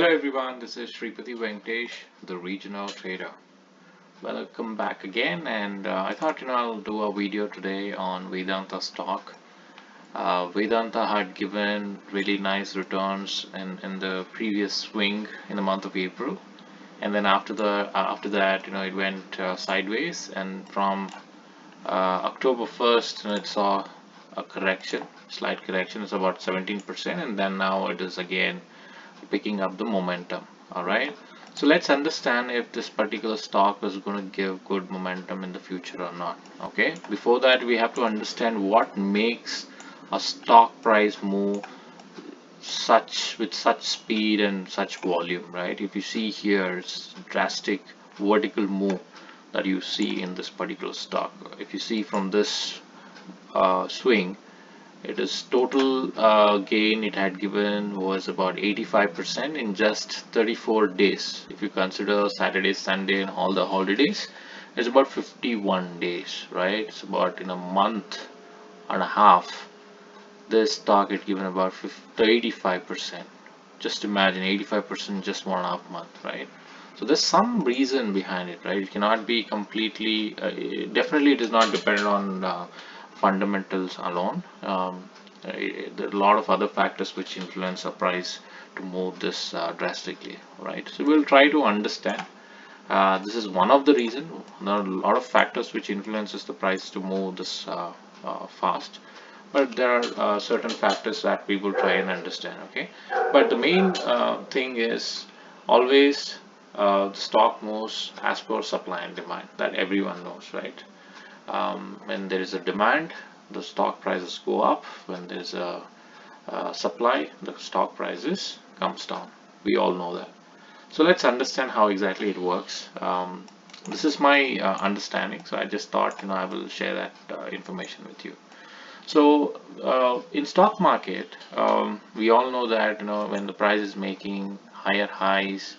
Hello everyone, this is Shripati Venkatesh, the regional trader. Welcome back again, and I thought I'll do a video today on Vedanta stock. Vedanta had given really nice returns in the previous swing in the month of April, and then after that it went sideways, and from October 1st it saw a correction, slight correction. It's about 17%, and then now it is again picking up the momentum. All right, so let's understand if this particular stock is going to give good momentum in the future or not. Okay, before that we have to understand what makes a stock price move with such speed and such volume, right? If you see here, it's drastic vertical move that you see in this particular stock. If you see from this swing, it is total gain it had given was about 85% in just 34 days. If you consider Saturday, Sunday, and all the holidays, it's about 51 days, right? It's about in a month and a half. This stock had given about 85%. Just imagine 85% just 1.5 months, right? So there's some reason behind it, right? It cannot be completely, definitely it is not dependent on fundamentals alone. There are a lot of other factors which influence the price to move this drastically, right? So we'll try to understand. This is one of the reason. There are a lot of factors which influences the price to move this fast, but there are certain factors that we will try and understand. Okay, but the main thing is always the stock moves as per supply and demand. That everyone knows, right? When there is a demand, the stock prices go up. When there's a supply, the stock prices comes down. We all know that. So let's understand how exactly it works. This is my understanding, so I just thought I will share that information with you. So in stock market, we all know that when the price is making higher highs,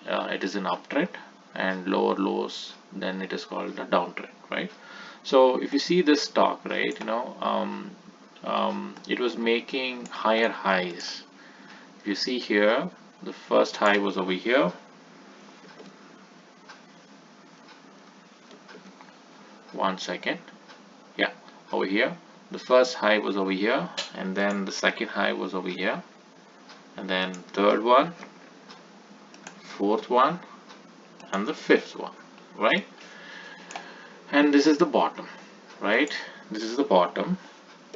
it is an uptrend, and lower lows, then it is called a downtrend, right? So if you see this stock, right, it was making higher highs. If you see here, the first high was over here. One second. Yeah, over here. The first high was over here, and then the second high was over here, and then third one, fourth one, and the fifth one, right? And this is the bottom, right? This is the bottom.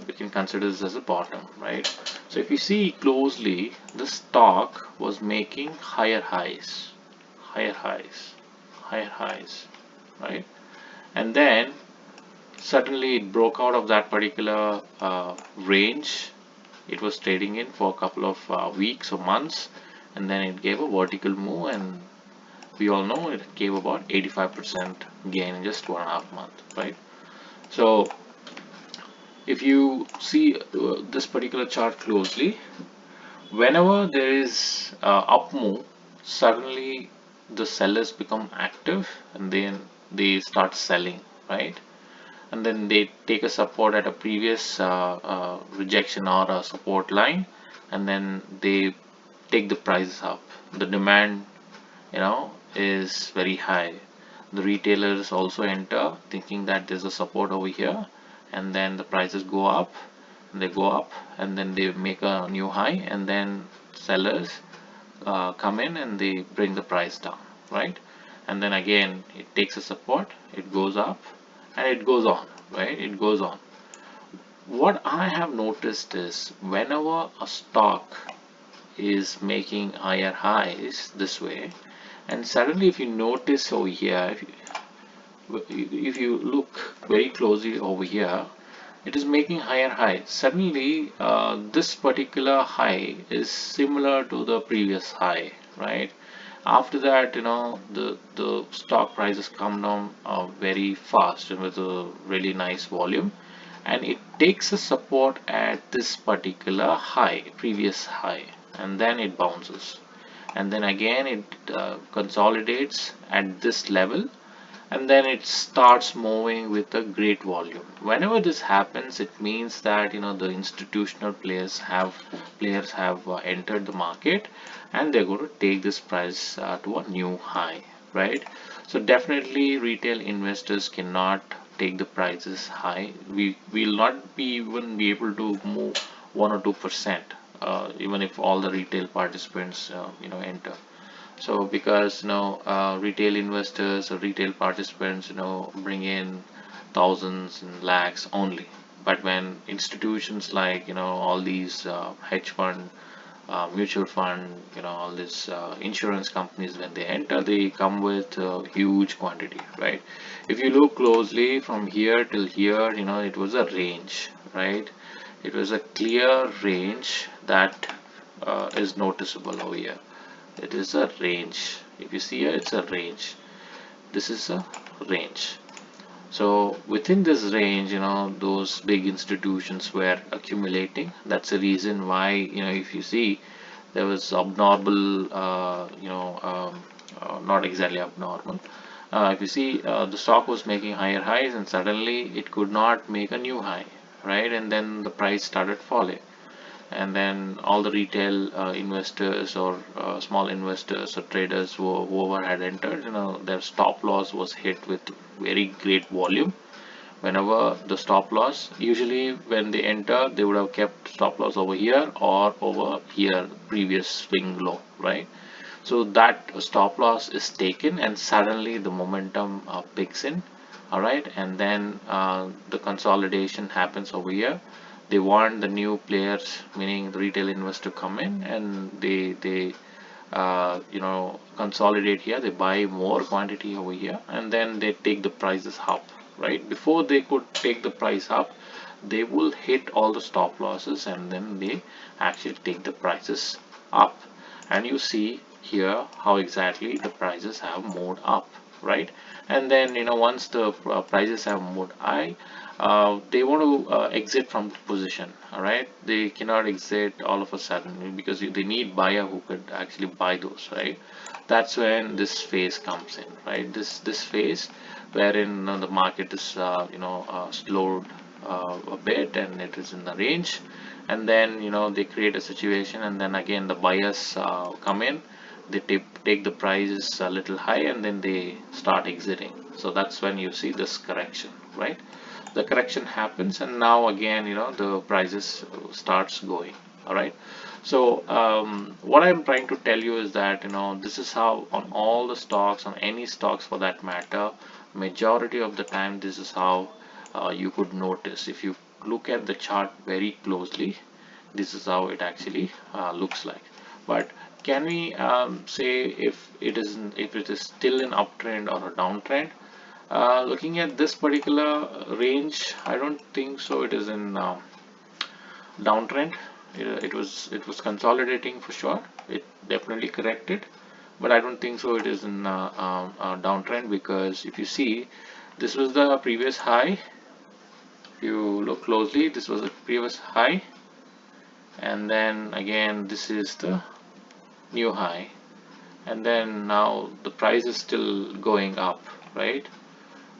We can consider this as a bottom, right? So if you see closely, the stock was making higher highs, higher highs, higher highs, right? And then suddenly it broke out of that particular range it was trading in for a couple of weeks or months, and then it gave a vertical move, and we all know it gave about 85% gain in just 1.5 months, right? So if you see this particular chart closely, whenever there is up move, suddenly the sellers become active, and then they start selling, right? And then they take a support at a previous rejection or a support line, and then they take the prices up. The demand is very high. The retailers also enter thinking that there's a support over here, and then the prices go up, and they go up, and then they make a new high, and then sellers come in and they bring the price down, right? And then again it takes a support, it goes up, and it goes on, right? It goes on. What I have noticed is whenever a stock is making higher highs this way, and suddenly if you notice over here, if you look very closely over here, it is making higher highs. Suddenly this particular high is similar to the previous high, right? After that, the stock prices come down very fast and with a really nice volume, and it takes a support at this particular high, previous high, and then it bounces, and then again it consolidates at this level, and then it starts moving with a great volume. Whenever this happens, it means that the institutional players have entered the market, and they're going to take this price to a new high, right? So definitely retail investors cannot take the prices high. We will not be even be able to move 1 or 2%, even if all the retail participants enter. So because retail investors or retail participants bring in thousands and lakhs only. But when institutions like all these hedge fund, mutual fund, all these insurance companies, when they enter, they come with huge quantity, right? If you look closely from here till here, it was a range, right? It was a clear range that is noticeable over here. It is a range. If you see here, it's a range. This is a range. So within this range, those big institutions were accumulating. That's the reason why, if you see, there was abnormal, not exactly abnormal. If you see, the stock was making higher highs, and suddenly it could not make a new high, right? And then the price started falling, and then all the retail investors or small investors or traders whoever had entered, their stop loss was hit with very great volume. Whenever the stop loss, usually when they enter, they would have kept stop loss over here or over here, previous swing low, right? So that stop loss is taken, and suddenly the momentum picks in, all right, and then the consolidation happens over here. They want the new players, meaning the retail investor, to come in, and they consolidate here. They buy more quantity over here, and then they take the prices up, right? Before they could take the price up, they will hit all the stop losses, and then they actually take the prices up. And you see here how exactly the prices have moved up, right? And then once the prices have moved high, they want to exit from the position, all right? They cannot exit all of a sudden, because they need buyer who could actually buy those, right? That's when this phase comes in, right? This phase wherein the market is slowed a bit, and it is in the range, and then they create a situation, and then again the buyers come in. They take the prices a little high, and then they start exiting. So that's when you see this correction, right? The correction happens, and now again the prices starts going, all right? So what I'm trying to tell you is that this is how, on all the stocks, on any stocks for that matter, majority of the time, this is how you could notice. If you look at the chart very closely, this is how it actually looks like. But can we say if it is still an uptrend or a downtrend? Looking at this particular range, I don't think so. It is in downtrend. It was consolidating for sure. It definitely corrected, but I don't think so. It is in downtrend, because if you see, this was the previous high. If you look closely, this was the previous high, and then again this is the new high, and then now the price is still going up, right?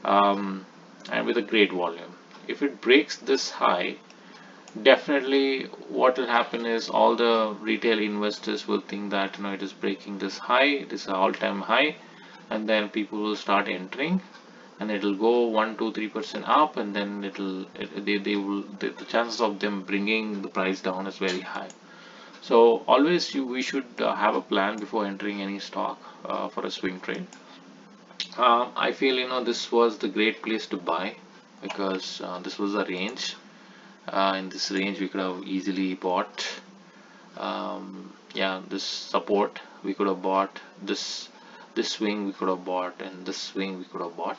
And with a great volume. If it breaks this high, definitely what will happen is all the retail investors will think that it is breaking this high, it is an all-time high, and then people will start entering, and it'll go 1 2 3% up, and then they will the chances of them bringing the price down is very high. So always we should have a plan before entering any stock for a swing trade. I feel this was the great place to buy, because this was a range. In this range we could have easily bought, yeah, this support we could have bought, this swing we could have bought, and this swing we could have bought.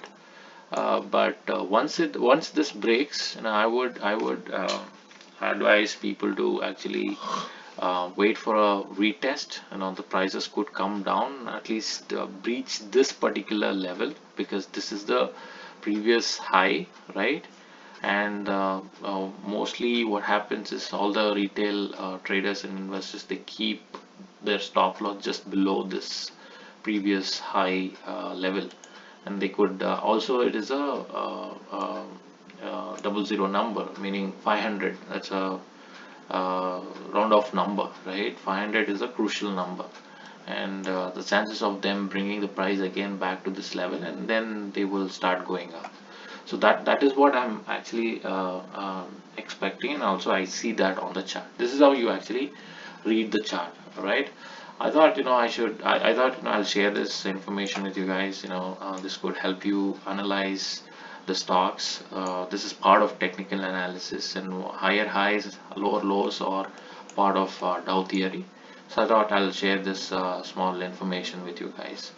But once this breaks, I would advise people to actually wait for a retest. The prices could come down, at least breach this particular level, because this is the previous high, right? And mostly what happens is all the retail traders and investors, they keep their stop loss just below this previous high level, and they could also, it is a, double zero number, meaning 500. That's a round off number, right? 500 is a crucial number, and the chances of them bringing the price again back to this level, and then they will start going up. So that is what I'm actually expecting, and also I see that on the chart. This is how you actually read the chart, right? I thought, I thought, I'll share this information with you guys. This could help you analyze the stocks. This is part of technical analysis, and higher highs, lower lows are part of Dow theory. So I thought I'll share this small information with you guys.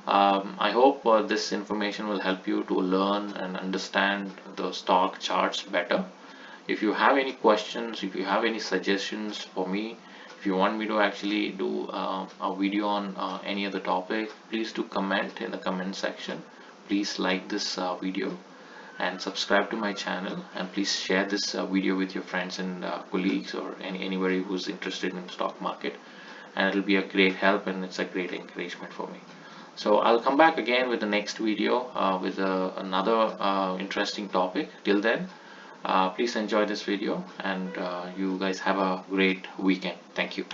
I hope this information will help you to learn and understand the stock charts better. If you have any questions, if you have any suggestions for me, if you want me to actually do a video on any other topic, please do comment in the comment section. Please like this video and subscribe to my channel, and please share this video with your friends and colleagues, or anybody who's interested in stock market, and it'll be a great help, and it's a great encouragement for me. So I'll come back again with the next video with another interesting topic. Till then, please enjoy this video, and you guys have a great weekend. Thank you.